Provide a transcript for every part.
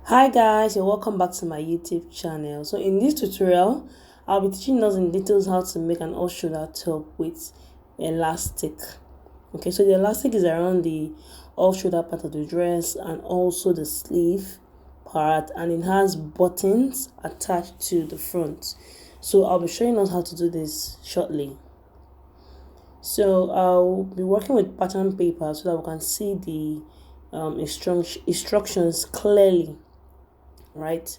Hi guys, and welcome back to my YouTube channel. So in this tutorial, I'll be teaching us in details how to make an off-shoulder top with elastic. Okay, so the elastic is around the off-shoulder part of the dress and also the sleeve part, and it has buttons attached to the front. So I'll be showing us how to do this shortly. So I'll be working with pattern paper so that we can see the instructions clearly. Right,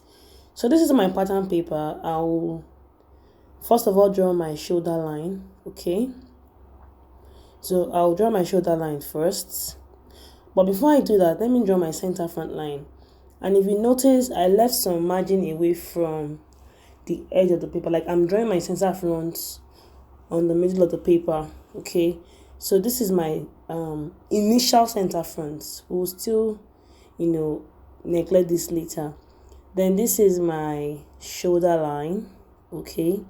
so this is my pattern paper. I'll first of all draw my shoulder line. Okay, so I'll draw my shoulder line first, but before I do that, let me draw my center front line. And if you notice, I left some margin away from the edge of the paper, like I'm drawing my center front on the middle of the paper. Okay, so this is my initial center front. We'll still neglect this later. Then this is my shoulder line. Okay,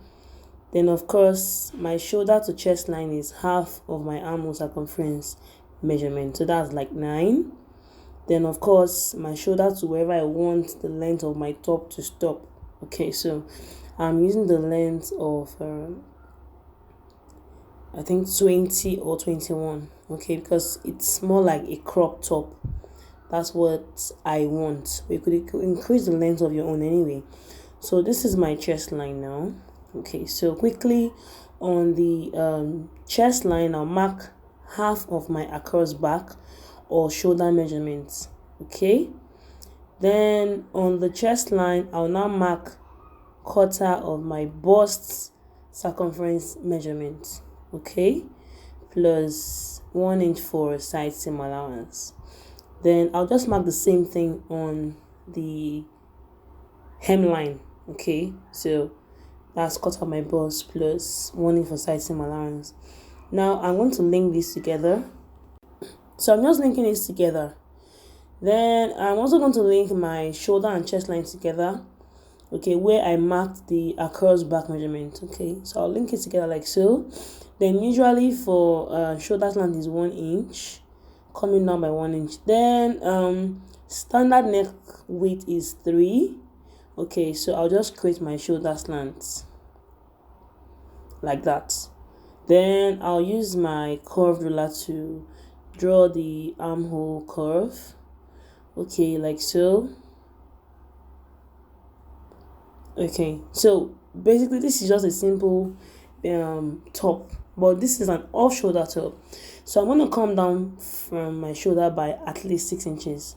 then of course my shoulder to chest line is half of my armhole circumference measurement, so that's like 9. Then of course my shoulder to wherever I want the length of my top to stop. Okay, so I'm using the length of I think 20 or 21. Okay, because it's more like a crop top. That's what I want. You could increase the length of your own anyway. So this is my chest line now. Okay, so quickly on the chest line, I'll mark half of my across back or shoulder measurements. Okay, then on the chest line, I'll now mark quarter of my bust circumference measurement. Okay, plus 1 inch for side seam allowance. Then I'll just mark the same thing on the hemline. Okay, so that's quarter of my bust plus 1 inch for side seam allowance. Now I'm going to link this together. So I'm just linking this together. Then I'm also going to link my shoulder and chest line together. Okay, where I marked the across back measurement. Okay, so I'll link it together like so. Then usually for shoulder slant is 1 inch, coming down by 1 inch. Then standard neck width is 3. Okay, so I'll just create my shoulder slants like that. Then I'll use my curved ruler to draw the armhole curve. Okay, like so. Okay, so basically this is just a simple top, but this is an off shoulder top. So I'm going to come down from my shoulder by at least 6 inches,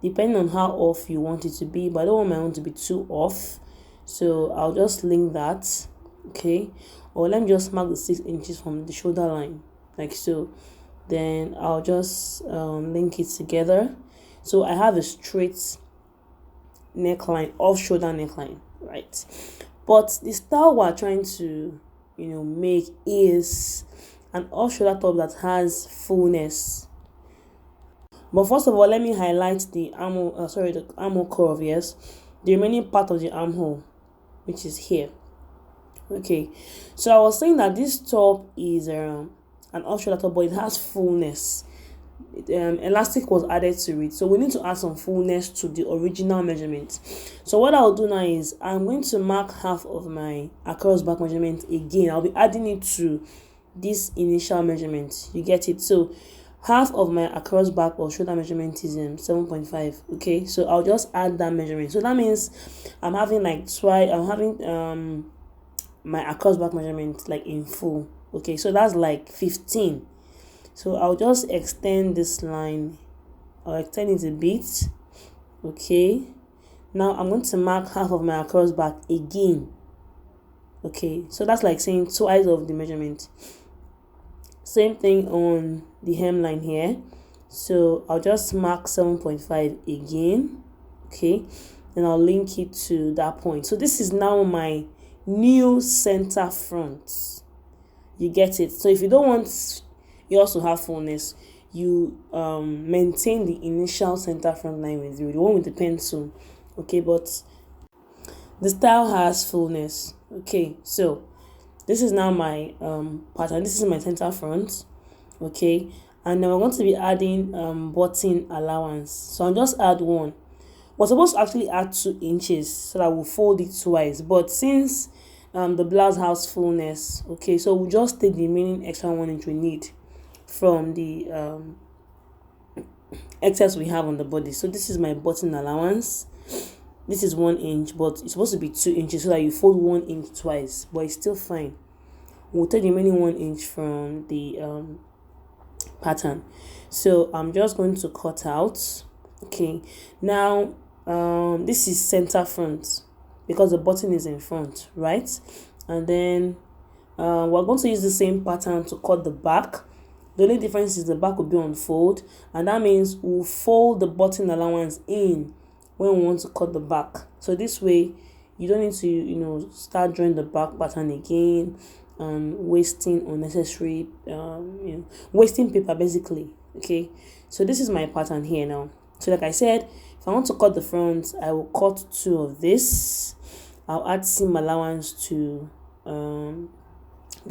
depending on how off you want it to be, but I don't want my own to be too off. So I'll just link that. Okay, or let me just mark the 6 inches from the shoulder line like so. Then I'll just link it together. So I have a straight neckline, off shoulder neckline, right? But the style we're trying to make is an off shoulder top that has fullness. But first of all, let me highlight the armhole curve. Yes, the remaining part of the armhole, which is here. Okay, so I was saying that this top is an off shoulder top, but it has fullness. Elastic was added to it, so we need to add some fullness to the original measurement. So what I'll do now is I'm going to mark half of my across back measurement again. I'll be adding it to this initial measurement. You get it? So half of my across back or shoulder measurement is 7.5. okay, so I'll just add that measurement. So that means I'm having my across back measurement like in full. Okay, so that's like 15. So I'll just extend this line. I'll extend it a bit. Okay, now I'm going to mark half of my across back again. Okay, so that's like saying twice of the measurement. Same thing on the hemline here. So I'll just mark 7.5 again. Okay, and I'll link it to that point. So this is now my new center front. You get it? So if you don't want you also have fullness, you maintain the initial center front line with you, the one with the pencil. Okay, but the style has fullness. Okay, so this is now my pattern. This is my center front. Okay, and then we're going to be adding button allowance. So I'll just add one. we're supposed to actually add 2 inches so that we'll fold it twice, but since the blouse has fullness, okay, so we'll just take the remaining extra 1 inch we need from the excess we have on the body. So this is my button allowance. This is 1 inch, but it's supposed to be 2 inches so that you fold 1 inch twice, but it's still fine. We'll take the remaining 1 inch from the pattern. So I'm just going to cut out. Okay, now this is center front because the button is in front, right? And then we're going to use the same pattern to cut the back. The only difference is the back will be on fold, and that means we'll fold the button allowance in when we want to cut the back. So this way you don't need to start drawing the back pattern again and wasting unnecessary wasting paper basically. Okay, so this is my pattern here now. So like I said, if I want to cut the front, I will cut 2 of this. I'll add seam allowance to the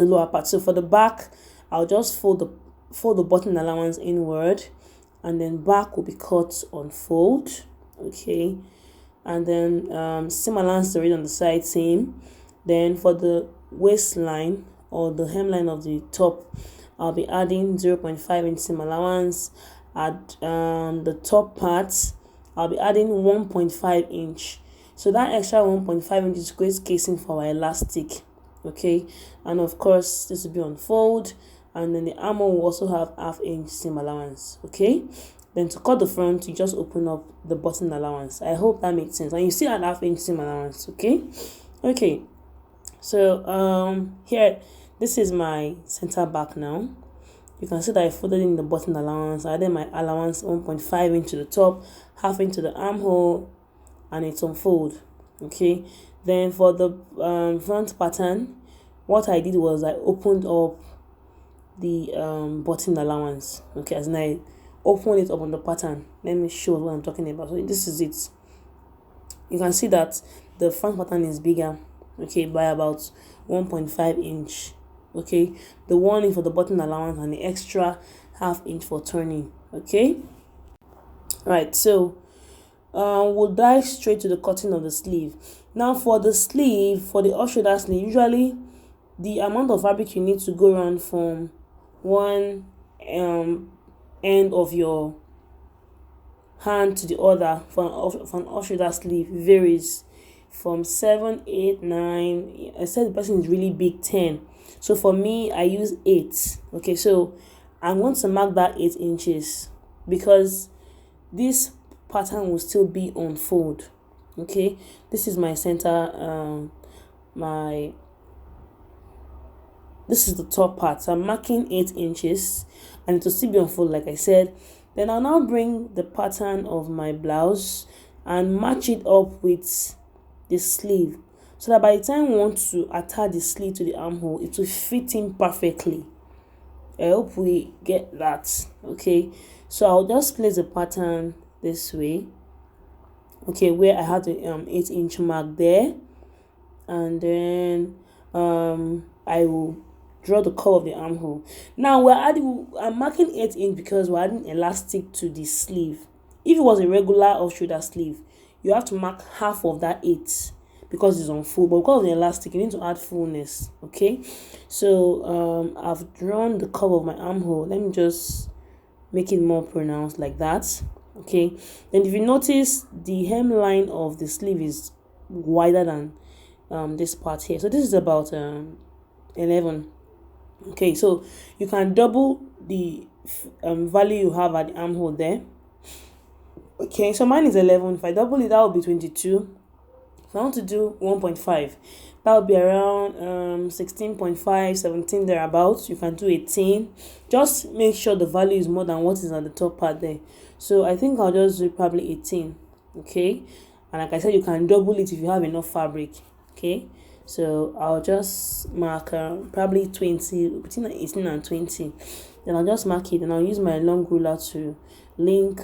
lower part. So for the back, I'll just fold the button allowance inward, and then back will be cut on fold. Okay, and then seam allowance already on the side, same. Then for the waistline or the hemline of the top, I'll be adding 0.5 inch seam allowance. At the top part, I'll be adding 1.5 inch. So that extra 1.5 inch is great casing for our elastic. Okay, and of course this will be on fold, and then the armhole will also have ½ inch seam allowance. Okay, then to cut the front, you just open up the button allowance. I hope that makes sense, and you still add ½ inch seam allowance. Okay, so here, this is my center back now. You can see that I folded in the button allowance. I added my allowance 1.5 inch to the top, ½ inch to the armhole, and it's on fold. Okay, then for the front pattern, what I did was I opened up the button allowance. Okay, as in I opened it up on the pattern. Let me show what I'm talking about. So this is it. You can see that the front pattern is bigger, okay, by about 1.5 inch. Okay, the 1 inch for the button allowance and the extra ½ inch for turning. Okay, right, so we'll dive straight to the cutting of the sleeve. Now for the sleeve, for the off-shoulder sleeve, usually the amount of fabric you need to go around from one end of your hand to the other for an off-shoulder sleeve varies from 7, 8, 9. I said the person is really big, 10. So for me, I use 8. Okay, so I'm going to mark that 8 inches because this pattern will still be on fold. Okay, this is my center, this is the top part. So I'm marking 8 inches, and it will still be on fold like I said. Then I'll now bring the pattern of my blouse and match it up with the sleeve, so that by the time we want to attach the sleeve to the armhole, it will fit in perfectly. I hope we get that. Okay, so I'll just place the pattern this way, okay, where I have the 8 inch mark there, and then I will draw the curve of the armhole. Now I'm marking 8 inch because we're adding elastic to the sleeve. If it was a regular off-shoulder sleeve, you have to mark half of that 8 because it's on full, but because of the elastic, you need to add fullness. Okay, so I've drawn the curve of my armhole. Let me just make it more pronounced like that. Okay, then if you notice, the hemline of the sleeve is wider than this part here, so this is about 11. Okay, so you can double the value you have at the armhole there. Okay, so mine is 11. If I double it, that will be 22. If I want to do 1.5, that would be around 16.5, 17 thereabouts. You can do 18. Just make sure the value is more than what is at the top part there. So I think I'll just do probably 18. Okay, and like I said, you can double it if you have enough fabric. Okay, so I'll just mark probably 20, between 18 and 20. Then I'll just mark it, and I'll use my long ruler to link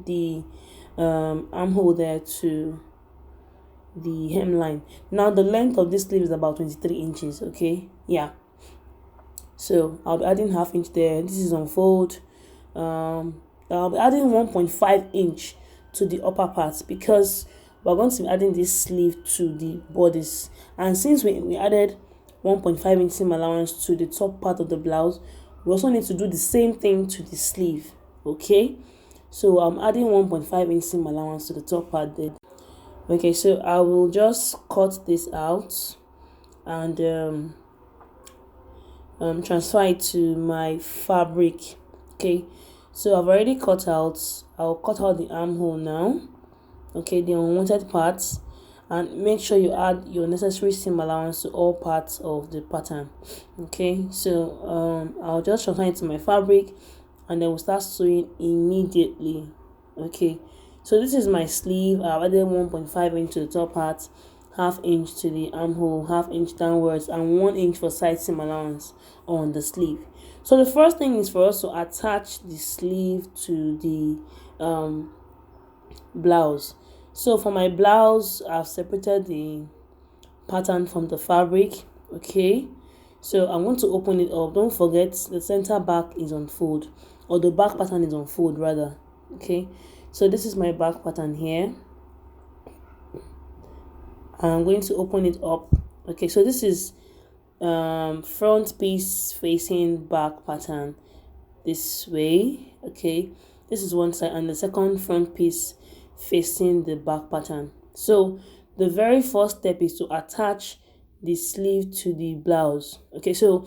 the armhole there to the hemline. Now the length of this sleeve is about 23 inches. Okay, yeah, so I'll be adding ½ inch there. This is on fold. I'll be adding 1.5 inch to the upper part, because we're going to be adding this sleeve to the bodice. And since we added 1.5 inch seam allowance to the top part of the blouse, we also need to do the same thing to the sleeve. Okay, so I'm adding 1.5 inch seam allowance to the top part there. Okay, so I will just cut this out and transfer it to my fabric. Okay, so I've already cut out. I'll cut out the armhole now. Okay, the unwanted parts, and make sure you add your necessary seam allowance to all parts of the pattern. Okay, so I'll just transfer it to my fabric, and then we'll start sewing immediately. Okay, so this is my sleeve. I've added 1.5 inch to the top part, half inch to the armhole, half inch downwards, and 1 inch for side seam allowance on the sleeve. So the first thing is for us to attach the sleeve to the blouse. So for my blouse, I've separated the pattern from the fabric. Okay, so I'm going to open it up. Don't forget the center back is on fold, or the back pattern is on fold rather. Okay, so this is my back pattern here. I'm going to open it up. Okay, so this is front piece facing back pattern this way. Okay, this is one side, and the second front piece facing the back pattern. So the very first step is to attach the sleeve to the blouse. Okay, so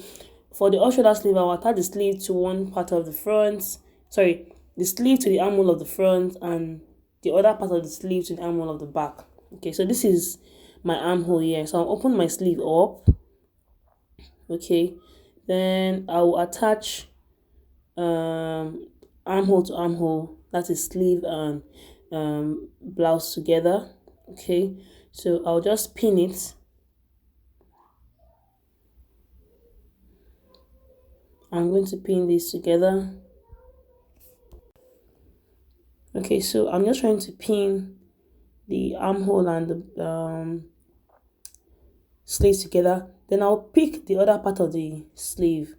for the off shoulder sleeve, I'll attach the sleeve to one part of the front, the sleeve to the armhole of the front, and the other part of the sleeve to the armhole of the back. Okay, so this is my armhole here. So I'll open my sleeve up. Okay, then I'll attach armhole to armhole, that is sleeve and blouse together. Okay, so I'll just pin it. I'm going to pin this together. Okay, so I'm just trying to pin the armhole and the sleeve together. Then I'll pick the other part of the sleeve,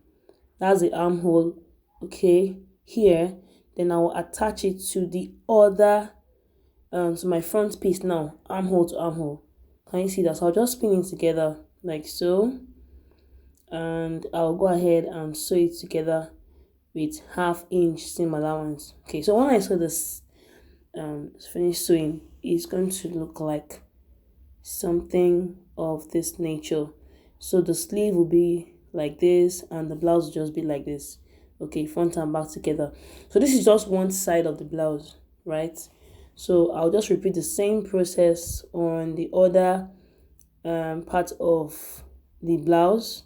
that's the armhole. Okay, here, then I will attach it to the other to my front piece now, armhole to armhole. Can you see that? So I'll just pin it together like so, and I'll go ahead and sew it together with half inch seam allowance. Okay, so when I sew this finished sewing, it's going to look like something of this nature. So the sleeve will be like this, and the blouse will just be like this. Okay, front and back together. So this is just one side of the blouse, right? So I'll just repeat the same process on the other part of the blouse.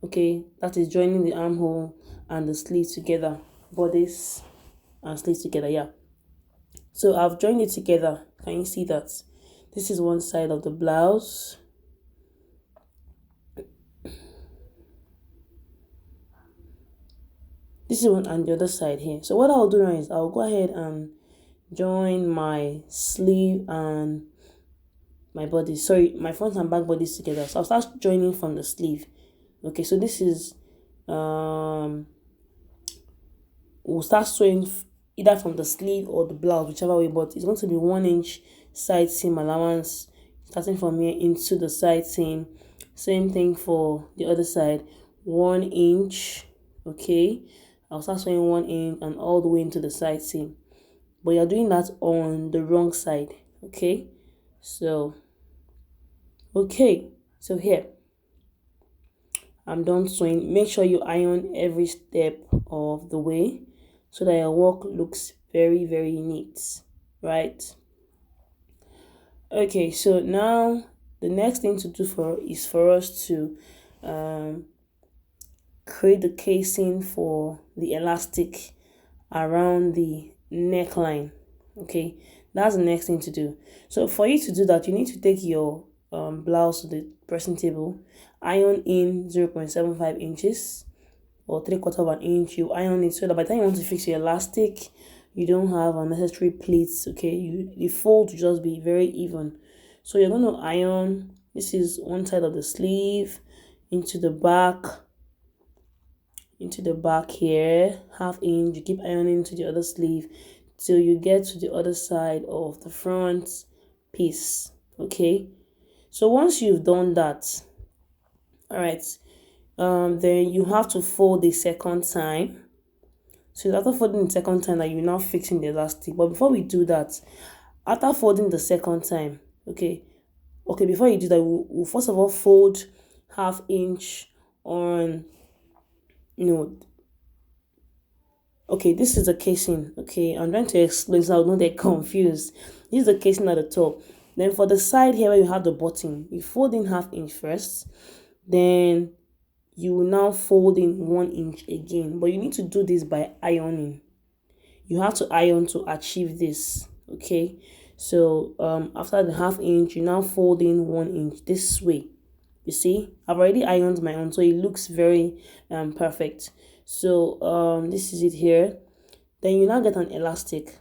Okay, that is joining the armhole and the sleeve together, bodice and sleeve together. Yeah, so I've joined it together. Can you see that? This is one side of the blouse. This is one, and the other side here. So what I'll do now is I'll go ahead and join my sleeve and my body, my front and back bodies together. So I'll start joining from the sleeve. Okay, so this is we'll start sewing either from the sleeve or the blouse, whichever way, but it's going to be 1 inch side seam allowance starting from here into the side seam. Same thing for the other side, 1 inch. Okay, I'll start sewing 1 inch and all the way into the side seam, but you're doing that on the wrong side. Okay, so here I'm done sewing. Make sure you iron every step of the way so that your work looks very, very neat, right? Okay, so now the next thing to do is for us to create the casing for the elastic around the neckline. Okay, that's the next thing to do. So for you to do that, you need to take your blouse to the pressing table, iron in 0.75 inches or 3/4 of an inch. You iron it so that by the time you want to fix your elastic, you don't have unnecessary pleats. Okay, the fold will just be very even. So you're going to iron. This is one side of the sleeve into the back here, half inch. You keep ironing to the other sleeve till you get to the other side of the front piece. Okay, so once you've done that, all right, then you have to fold the second time. So after folding the second time, that you're now fixing the elastic. But before we do that, after folding the second time, okay, before you do that, we'll first of all fold half inch on, you know, okay, this is the casing. Okay, I'm trying to explain so I don't get confused. This is the casing at the top. Then for the side here where you have the button, you fold in half inch first, then you will now fold in 1 inch again. But you need to do this by ironing. You have to iron to achieve this. Okay, so after the half inch, you now fold in 1 inch this way. You see, I've already ironed my own, so it looks very perfect. So this is it here. Then you now get an elastic.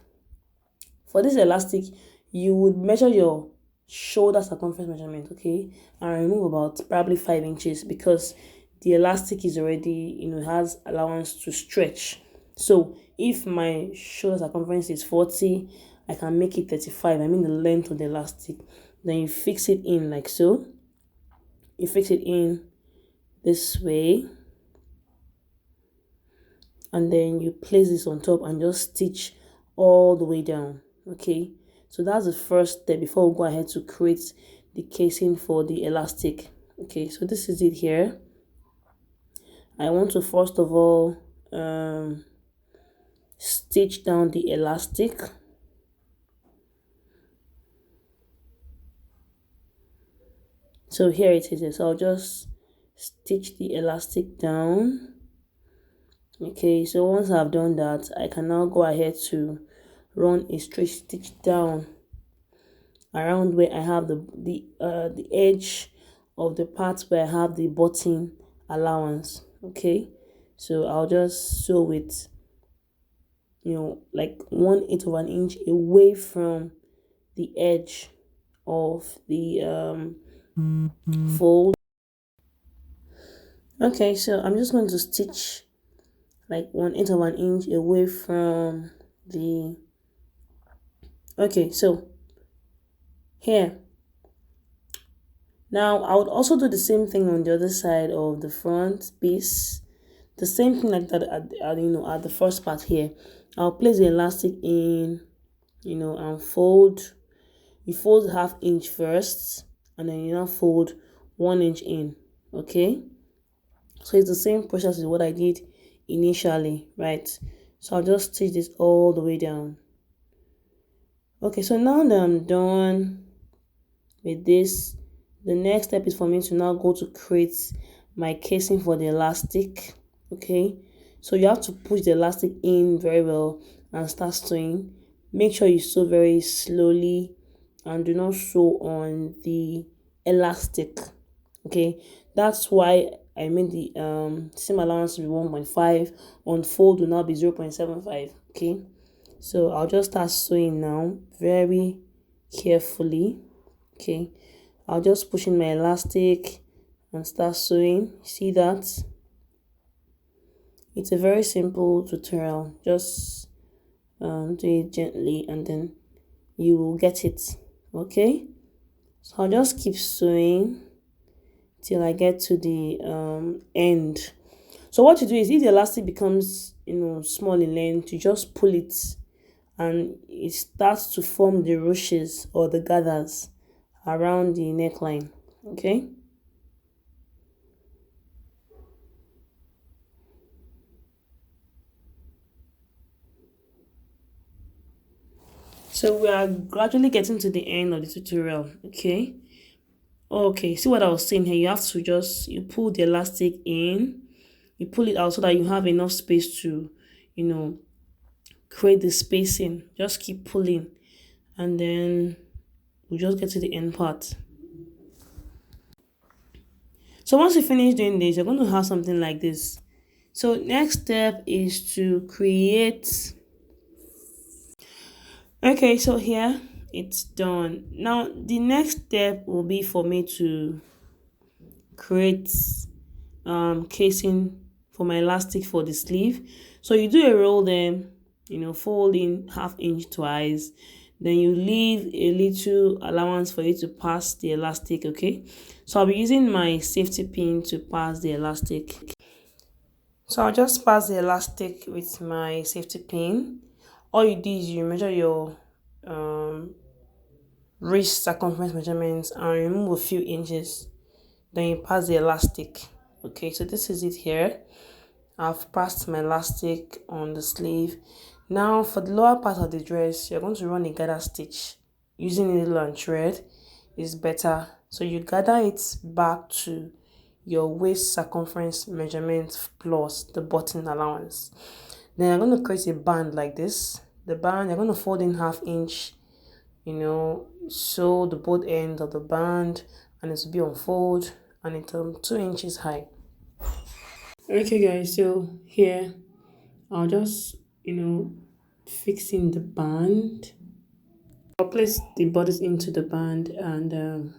For this elastic, you would measure your shoulder circumference measurement, okay, and remove about probably 5 inches, because the elastic is already, has allowance to stretch. So if my shoulder circumference is 40, I can make it 35. I mean the length of the elastic. Then you fix it in like so. You fix it in this way, and then you place this on top and just stitch all the way down. Okay, so that's the first step before we go ahead to create the casing for the elastic. Okay, so this is it here. I want to first of all stitch down the elastic. So here it is. So I'll just stitch the elastic down. Okay, so once I've done that, I can now go ahead to run a straight stitch down around where I have the edge of the part where I have the button allowance. Okay, so I'll just sew it, like 1/8 of an inch away from the edge of the fold. Okay, so I'm just going to stitch like 1/8 of an inch away from the, okay, so here. Now I would also do the same thing on the other side of the front piece, the same thing like that at the first part here. I'll place the elastic in, and fold. You fold half inch first, and then you now fold 1 inch in. Okay, so it's the same process as what I did initially, right? So I'll just stitch this all the way down. Okay, so now that I'm done with this, the next step is for me to now go to create my casing for the elastic. Okay, so you have to push the elastic in very well and start sewing. Make sure you sew very slowly and do not sew on the elastic. Okay, that's why I made the seam allowance to be 1.5, on fold will now be 0.75. Okay, so I'll just start sewing now very carefully. Okay, I'll just push in my elastic and start sewing. See that? It's a very simple tutorial. Just do it gently and then you will get it. Okay, so I'll just keep sewing till I get to the end. So what you do is, if the elastic becomes small in length, you just pull it and it starts to form the ruches or the gathers around the neckline. Okay, so we are gradually getting to the end of the tutorial. Okay, see what I was saying here. You have to you pull the elastic in, you pull it out so that you have enough space to create the spacing. Just keep pulling and then we'll just get to the end part. So once you finish doing this, you're going to have something like this. So next step is to create. Okay, so here it's done. Now the next step will be for me to create casing for my elastic for the sleeve. So you do a roll then, fold in ½ inch twice, then you leave a little allowance for it to pass the elastic. Okay, so I'll be using my safety pin to pass the elastic. So I'll just pass the elastic with my safety pin. All you do is you measure your wrist circumference measurements and remove a few inches, then you pass the elastic. Okay, so this is it here. I've passed my elastic on the sleeve. Now for the lower part of the dress, you're going to run a gather stitch. Using a needle and thread is better. So you gather it back to your waist circumference measurement plus the button allowance. Then I'm going to create a band like this. The band, you're going to fold in ½ inch, sew the both ends of the band, and it will be on fold, and it's 2 inches high. Okay guys, so here I'll just fixing the band. I'll place the bodice into the band, and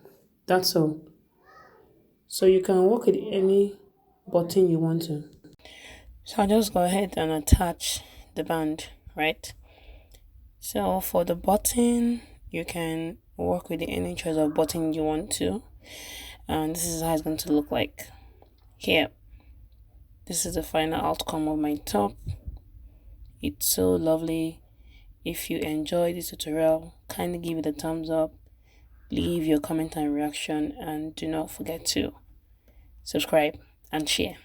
that's all. So you can work with any button you want to. So I'll just go ahead and attach the band, right? So for the button, you can work with any choice of button you want to, and this is how it's going to look like. Here, this is the final outcome of my top. It's so lovely. If you enjoyed this tutorial, kindly give it a thumbs up, leave your comment and reaction, and do not forget to subscribe and share.